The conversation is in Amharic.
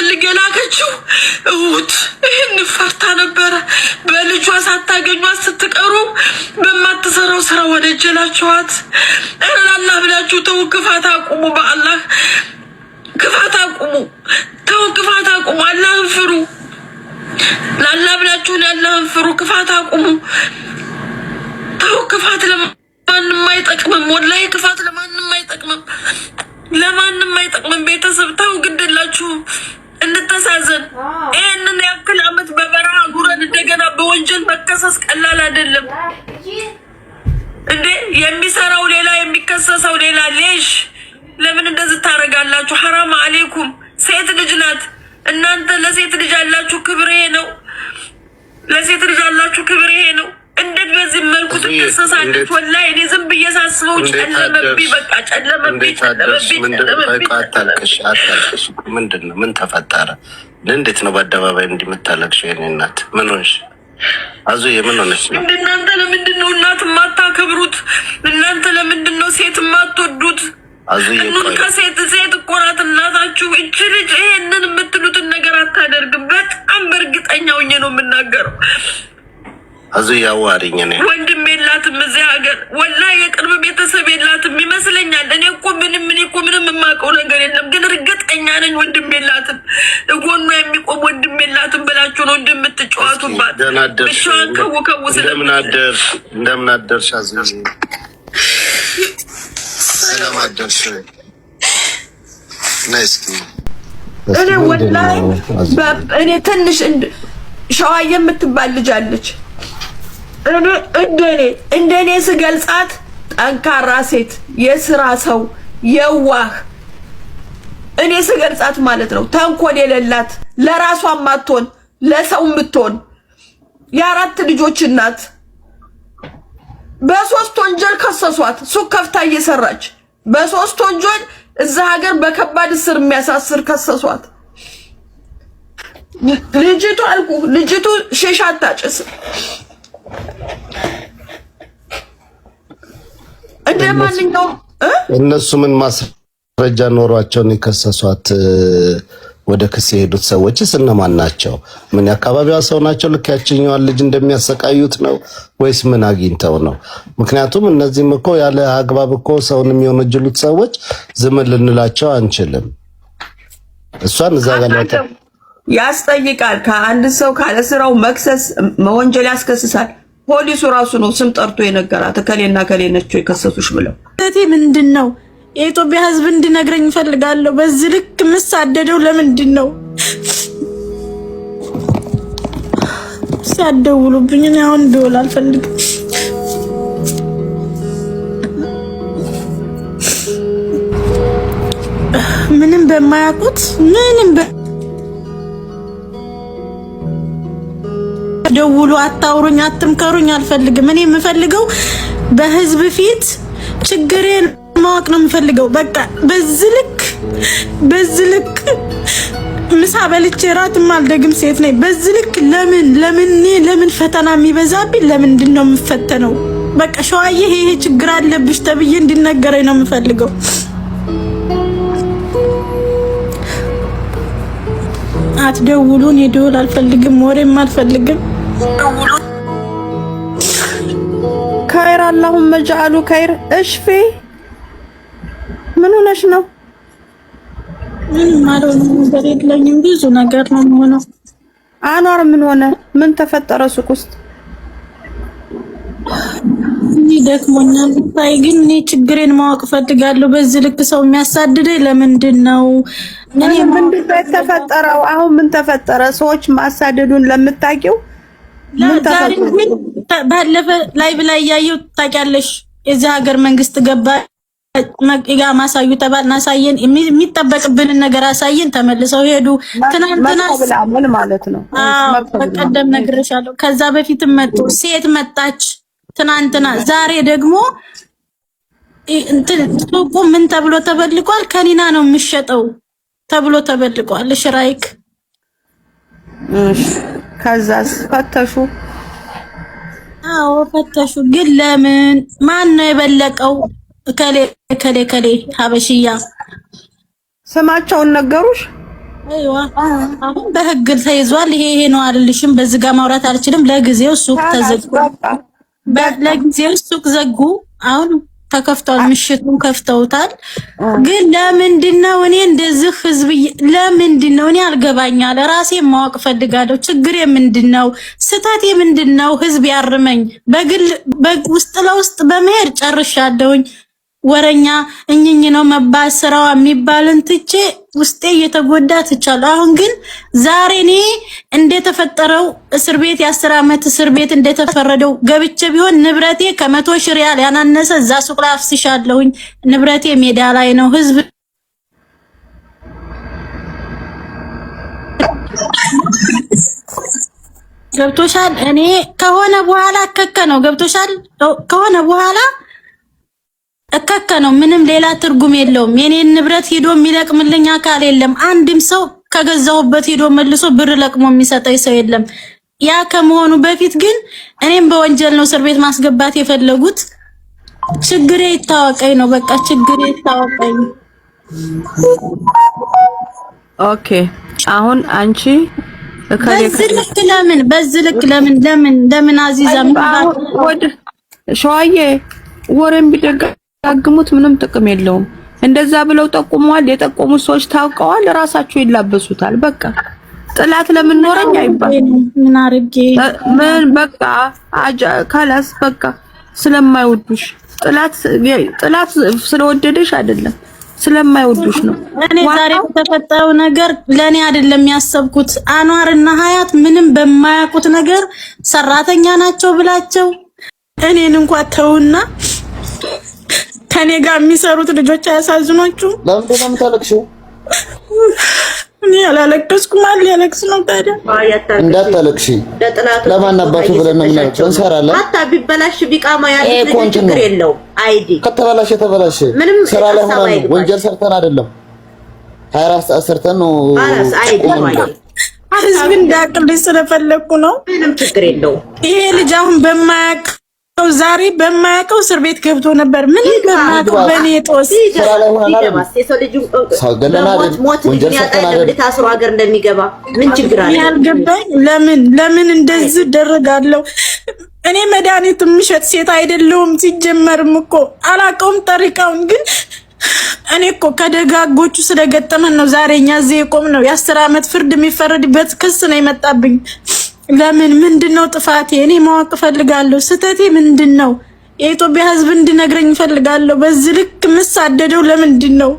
ስትፈልግ የላከችው እውት ይህን ፈርታ ነበረ። በልጇ ሳታገኟት ስትቀሩ በማትሰራው ስራ ወደጀላችኋት። እላላ ብላችሁ ተው፣ ክፋት አቁሙ። በአላህ ክፋት አቁሙ። ተው፣ ክፋት አቁሙ። አላህን ፍሩ። ላላ ብላችሁ አላህን ፍሩ። ክፋት አቁሙ። ተው፣ ክፋት ለማንም አይጠቅምም። ወላሂ ክፋት ለማንም አይጠቅምም። ለማንም አይጠቅምም። ቤተሰብ ተው፣ ግድላችሁ እንተሳዘን። ይሄንን ያክል አመት በበረሃ ጉረን እንደገና በወንጀል መከሰስ ቀላል አይደለም እንዴ! የሚሰራው ሌላ የሚከሰሰው ሌላ። ሌሽ ለምን እንደዚህ ታረጋላችሁ? ሐራም አለይኩም። ሴት ልጅ ናት። እናንተ ለሴት ልጅ ያላችሁ ክብር ይሄ ነው። ለሴት ልጅ ያላችሁ ክብር ይሄ ነው። እንዴት በዚህ መልኩ ትከሰሳለች? ወላሂ እኔ ዝም ብዬ ሳስበው ጨለመብኝ። በቃ ጨለመብኝ። አታልቅሽ። ምንድነው? ምን ተፈጠረ? እንዴት ነው በአደባባይ እንዲህ የምታለቅሽው? የእኔ እናት ምን ሆንሽ? አዙዬ ምን ሆነች ነው? እናንተ ለምንድን ነው እናት የማታከብሩት? እናንተ ለምንድን ነው ሴት የማትወዱት? ከሴት እኮ ናት እናታችሁ። እች ልጅ ይሄንን የምትሉትን ነገር አታደርግም። በጣም በእርግጠኛ ሆኜ ነው የምናገረው። አዙዬ አዋሪኝ ነው። ወንድም የላትም እዚህ ሀገር ወላሂ፣ የቅርብ ቤተሰብ የላትም ይመስለኛል። እኔ እኮ ምንም የማውቀው ነገር የለም፣ ግን እርግጠኛ ነኝ ወንድም የላትም። ጎኗ የሚቆም ወንድም የላትም ብላችሁ ነው እንደምትጫወቱባት። ብቻዋን ከው እንደምን አደርሽ አዙዬ? ሰላም አደርሽ? እኔ ወላሂ እኔ ትንሽ ሸዋ የምትባል ልጅ አለች። እንደኔ ስገልጻት ጠንካራ ሴት፣ የስራ ሰው፣ የዋህ እኔ ስገልጻት ማለት ነው። ተንኮል የሌላት ለራሷ ማትሆን ለሰው የምትሆን የአራት ልጆች እናት። በ3 ወንጀል ከሰሷት። ሱቅ ከፍታ እየሰራች በ3 ወንጀል እዛ ሀገር በከባድ እስር የሚያሳስር ከሰሷት። ልጅቱ ሼሻ አታጭስ። እንደማንኛውም እነሱ ምን ማስረጃ ኖሯቸው ነው የከሰሷት? ወደ ክስ የሄዱት ሰዎችስ እነማን ናቸው? ምን የአካባቢዋ ሰው ናቸው? ልክ ያችኛዋን ልጅ እንደሚያሰቃዩት ነው ወይስ ምን አግኝተው ነው? ምክንያቱም እነዚህም እኮ ያለ አግባብ እኮ ሰውን የሚወነጅሉት ሰዎች ዝም ልንላቸው አንችልም። እሷን እዛ ጋር ያስጠይቃል። ከአንድ ሰው ካለ ስራው መክሰስ መወንጀል ያስከስሳል። ፖሊሱ ራሱ ነው ስም ጠርቶ የነገራት ከሌና ከሌነቸው የከሰሱሽ ብለው። እቴ ምንድነው የኢትዮጵያ ሕዝብ እንድነግረኝ ፈልጋለሁ። በዚህ ልክ ምሳደደው ለምንድን ነው? ሲያደውሉብኝ እኔ አሁን ደውል አልፈልግም። ምንም በማያውቁት ደውሉ፣ አታውሩኝ፣ አትምከሩኝ አልፈልግም። እኔ የምፈልገው በህዝብ ፊት ችግሬን ማወቅ ነው የምፈልገው። በቃ በዚህ ልክ ምሳ በልቼ ራት ማልደግም ሴት ነኝ። በዚህ ልክ ለምን ፈተና የሚበዛብኝ? ለምንድን ነው የምፈተነው? በቃ ሸዋዬ ይሄ ችግር አለብሽ ተብዬ እንዲነገረኝ ነው የምፈልገው። አትደውሉ፣ እኔ ደውል አልፈልግም፣ ወሬም አልፈልግም። ካይር አላሁም መጃሉ ካይር። እሽፌ ምን ሆነሽ ነው? ምን ማለት ነው? ነገር የለኝም፣ ብዙ ነገር ነው የሆነው። አኗር ምን ሆነ? ምን ተፈጠረ ሱቅ ውስጥ? እኔ ደክሞኛል። ታይ ግን እኔ ችግሬን ማወቅ ፈልጋለሁ። በዚህ ልክ ሰው የሚያሳድደኝ ለምንድን ነው? እኔ ምንድን ነው የተፈጠረው? አሁን ምን ተፈጠረ? ሰዎች ማሳደዱን ለምታውቂው ምን ተፈጠረ? ባለፈ ላይቭ ላይ ያየው ታውቂያለሽ። የዚህ ሀገር መንግስት ገባ መቂጋ ማሳዩ ተባልና አሳየን። የሚጠበቅብንን ነገር አሳየን። ተመልሰው ሄዱ። ትናንትና ምን ማለት ነው? በቀደም ነግሬሻለሁ። ከዛ በፊትም መጡ። ሴት መጣች ትናንትና። ዛሬ ደግሞ ሱቁ ምን ተብሎ ተበልቋል? ከኒና ነው የሚሸጠው ተብሎ ተበልቋል። ሽራይክ ከዛስ ፈተሹ? አዎ ፈተሹ። ግን ለምን? ማን ነው የበለቀው? ከሌ ሀበሽያ ስማቸውን ነገሩሽ? አይዋ አሁን በህግ ተይዟል። ይሄ ነው አልልሽም። በዚህ ጋር ማውራት አልችልም። ለጊዜው ሱቅ ተዘግቶ ለጊዜው ሱቅ ዘጉ። አሁን ተከፍቷል። ምሽቱን ከፍተውታል። ግን ለምንድነው እኔ እንደዚህ ህዝብ ለምንድነው እኔ አልገባኛል። ራሴን ማወቅ ፈልጋለሁ። ችግሬ ምንድነው? ስህተቴ ምንድነው? ህዝብ ያርመኝ። በግል ውስጥ ለውስጥ በመሄድ ጨርሻለሁኝ። ወረኛ እኝኝ ነው መባል ስራዋ የሚባልን ትቼ ውስጤ እየተጎዳ ትቻለሁ። አሁን ግን ዛሬ እኔ እንደተፈጠረው እስር ቤት የ10 ዓመት እስር ቤት እንደተፈረደው ገብቼ ቢሆን ንብረቴ ከ100,000 ሪያል ያናነሰ እዛ ሱቅ ላይ አፍስሻለሁኝ። ንብረቴ ሜዳ ላይ ነው። ህዝብ ገብቶሻል? እኔ ከሆነ በኋላ ከከ ነው ገብቶሻል? ከሆነ በኋላ እከከ ነው። ምንም ሌላ ትርጉም የለውም። የኔን ንብረት ሄዶ የሚለቅምልኝ አካል የለም። አንድም ሰው ከገዛሁበት ሄዶ መልሶ ብር ለቅሞ የሚሰጠኝ ሰው የለም። ያ ከመሆኑ በፊት ግን እኔም በወንጀል ነው እስር ቤት ማስገባት የፈለጉት። ችግሬ ይታወቀኝ ነው በቃ ችግሬ ይታወቀኝ። ኦኬ አሁን አንቺ በዚህ ልክ ለምን አዚዛ ወደ ሸዋዬ ወሬም ቢደጋግሙት ምንም ጥቅም የለውም። እንደዛ ብለው ጠቁመዋል። የጠቆሙት ሰዎች ታውቀዋል። ራሳቸው ይላበሱታል። በቃ ጥላት ለምን ኖረኝ አይባል። ምን አርጌ ምን በቃ ካላስ በቃ ስለማይወዱሽ ጥላት ስለወደደሽ አይደለም ስለማይወዱሽ ነው። እኔ ዛሬ የተፈጠረው ነገር ለኔ አይደለም ያሰብኩት። አንዋርና ሀያት ምንም በማያውቁት ነገር ሰራተኛ ናቸው ብላቸው እኔን እንኳን ተውና ከኔ ጋር የሚሰሩት ልጆች አያሳዝኗችሁ? ለምን ነው የምታለቅሽው? እኔ ያላለቅስኩ ማን ሊያለቅስ ነው ታዲያ? እንዳታለቅሺ። ለማን አባቱ ብለን ነው የምናለቅሰው? እንሰራለን። አታ ቢበላሽ ቢቃማ ያለ ችግር የለው። አይዲ ከተበላሽ የተበላሽ ስራ ላይ ሆነን ነው። ወንጀል ሰርተን አይደለም 24 ሰዓት ሰርተን ነው። አላስ አይዲ ማለት ህዝብ እንዳቅልኝ ስለፈለኩ ነው። ምንም ችግር የለው። ይሄ ልጅ አሁን በማያውቀው ዛሬ በማያውቀው እስር ቤት ገብቶ ነበር። ምን በማያውቀው በኔ ጦስ ስራ ላይ ሆነን አይደለም። የሰው ልጅ ሳገለና ወንጀል ሰርተን አይደለም። ታስሮ ሀገር እንደሚገባ ምን ችግር አለ? ያልገባኝ ለምን እንደዚህ ደረጋለሁ? እኔ መድኃኒት የምሸጥ ሴት አይደለሁም። ሲጀመርም እኮ አላውቀውም ጠሪቃውን። ግን እኔ እኮ ከደጋጎቹ ስለገጠመን ነው ዛሬ እኛ እዚህ የቆምነው። የ10 ዓመት ፍርድ የሚፈረድበት ክስ ነው የመጣብኝ። ለምን ምንድነው ጥፋቴ? እኔ ማወቅ ፈልጋለሁ። ስህተቴ ምንድነው? የኢትዮጵያ ሕዝብ እንዲነግረኝ ፈልጋለሁ። በዚህ ልክ የምሳደደው ለምንድን ነው?